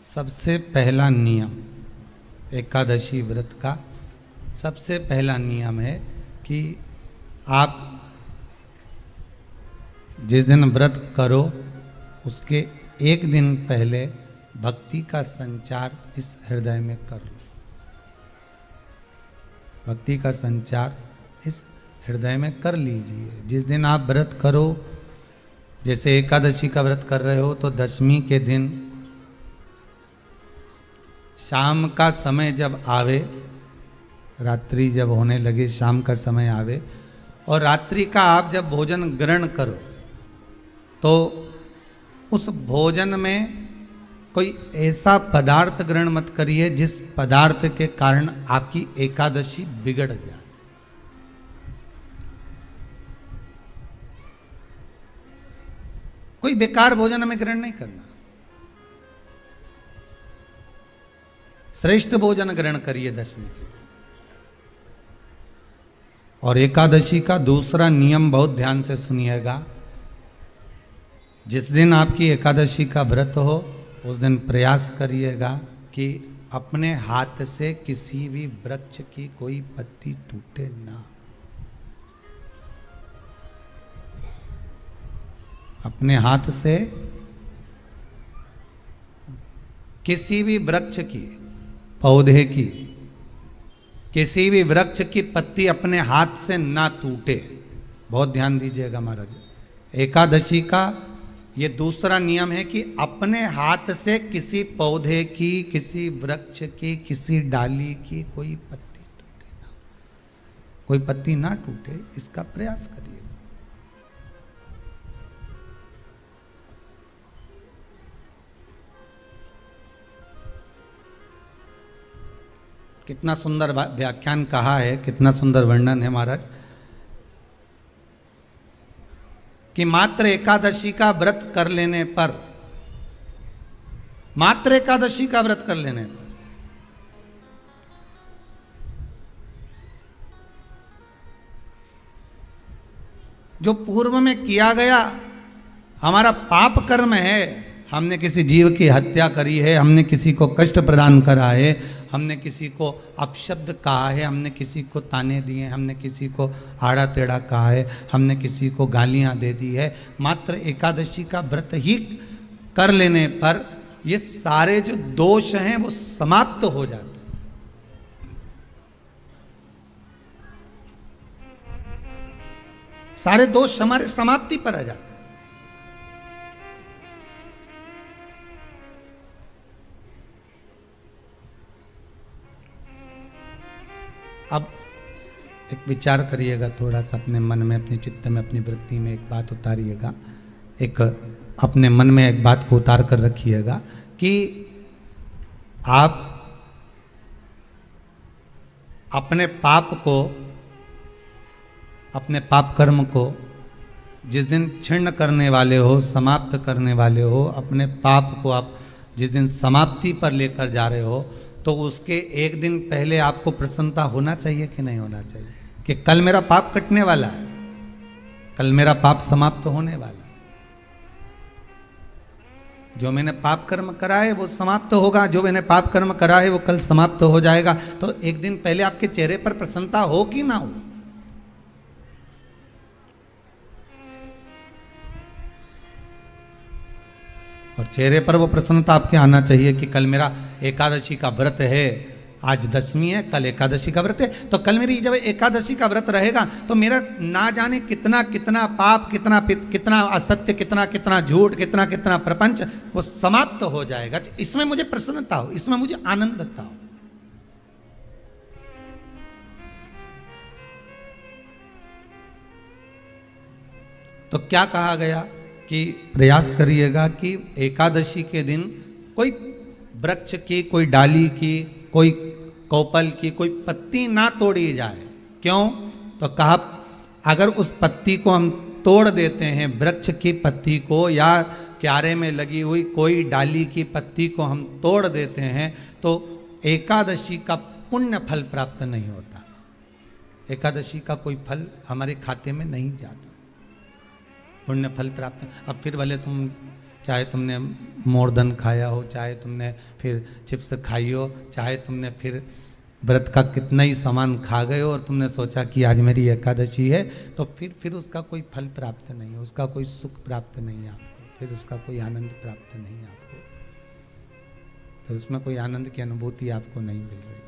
सबसे पहला नियम एकादशी व्रत का सबसे पहला नियम है कि आप जिस दिन व्रत करो उसके एक दिन पहले भक्ति का संचार इस हृदय में कर लो। भक्ति का संचार इस हृदय में कर लीजिए। जिस दिन आप व्रत करो, जैसे एकादशी का व्रत कर रहे हो तो दशमी के दिन शाम का समय जब आवे, रात्रि जब होने लगे, शाम का समय आवे और रात्रि का आप जब भोजन ग्रहण करो तो उस भोजन में कोई ऐसा पदार्थ ग्रहण मत करिए जिस पदार्थ के कारण आपकी एकादशी बिगड़ जाए। कोई बेकार भोजन में ग्रहण नहीं करना, श्रेष्ठ भोजन ग्रहण करिए दशमी के। और एकादशी का दूसरा नियम बहुत ध्यान से सुनिएगा। जिस दिन आपकी एकादशी का व्रत हो उस दिन प्रयास करिएगा कि अपने हाथ से किसी भी वृक्ष की कोई पत्ती टूटे ना। अपने हाथ से किसी भी वृक्ष की, पौधे की, किसी भी वृक्ष की पत्ती अपने हाथ से ना टूटे। बहुत ध्यान दीजिएगा महाराज। एकादशी का ये दूसरा नियम है कि अपने हाथ से किसी पौधे की, किसी वृक्ष की, किसी डाली की कोई पत्ती टूटे ना, कोई पत्ती ना टूटे, इसका प्रयास करिए। कितना सुंदर व्याख्यान कहा है, कितना सुंदर वर्णन है महाराज कि मात्र एकादशी का व्रत कर लेने पर, मात्र एकादशी का व्रत कर लेने पर जो पूर्व में किया गया हमारा पाप कर्म है, हमने किसी जीव की हत्या करी है, हमने किसी को कष्ट प्रदान करा है, हमने किसी को अपशब्द कहा है, हमने किसी को ताने दिए, हमने किसी को आड़ा टेढ़ा कहा है, हमने किसी को गालियां दे दी है, मात्र एकादशी का व्रत ही कर लेने पर ये सारे जो दोष हैं वो समाप्त हो जाते हैं। सारे दोष हमारे समाप्ति पर आ जाते हैं। अब एक विचार करिएगा थोड़ा सा अपने मन में, अपने चित्त में, अपनी वृत्ति में एक बात उतारिएगा। एक अपने मन में एक बात को उतार कर रखिएगा कि आप अपने पाप को, अपने पाप कर्म को जिस दिन क्षीण करने वाले हो, समाप्त करने वाले हो, अपने पाप को आप जिस दिन समाप्ति पर लेकर जा रहे हो तो उसके एक दिन पहले आपको प्रसन्नता होना चाहिए कि नहीं होना चाहिए कि कल मेरा पाप कटने वाला है, कल मेरा पाप समाप्त होने वाला है। जो मैंने पाप कर्म करा है वो समाप्त होगा, जो मैंने पाप कर्म करा है वो कल समाप्त हो जाएगा। तो एक दिन पहले आपके चेहरे पर प्रसन्नता हो कि ना हो। और चेहरे पर वो प्रसन्नता आपके आना चाहिए कि कल मेरा एकादशी का व्रत है, आज दशमी है, कल एकादशी का व्रत है, तो कल मेरी जब एकादशी का व्रत रहेगा तो मेरा ना जाने कितना कितना पाप, कितना असत्य, कितना झूठ, कितना प्रपंच वो समाप्त हो जाएगा। इसमें मुझे प्रसन्नता हो, इसमें मुझे आनंदता हो। तो क्या कहा गया कि प्रयास करिएगा कि एकादशी के दिन कोई वृक्ष की, कोई डाली की, कोई कोपल की कोई पत्ती ना तोड़ी जाए। क्यों? तो कहा अगर उस पत्ती को हम तोड़ देते हैं, वृक्ष की पत्ती को या क्यारे में लगी हुई कोई डाली की पत्ती को हम तोड़ देते हैं तो एकादशी का पुण्य फल प्राप्त नहीं होता। एकादशी का कोई फल हमारे खाते में नहीं जाता, पुण्य फल प्राप्त। अब फिर भले तुम चाहे तुमने मोरधन खाया हो, चाहे तुमने फिर चिप्स खाई हो, चाहे तुमने फिर व्रत का कितना ही सामान खा गए हो और तुमने सोचा कि आज मेरी एकादशी है, तो फिर उसका कोई फल प्राप्त नहीं है, उसका कोई सुख प्राप्त नहीं है आपको, फिर उसका कोई आनंद प्राप्त नहीं है आपको, तो उसमें कोई आनंद की अनुभूति आपको नहीं मिल रही।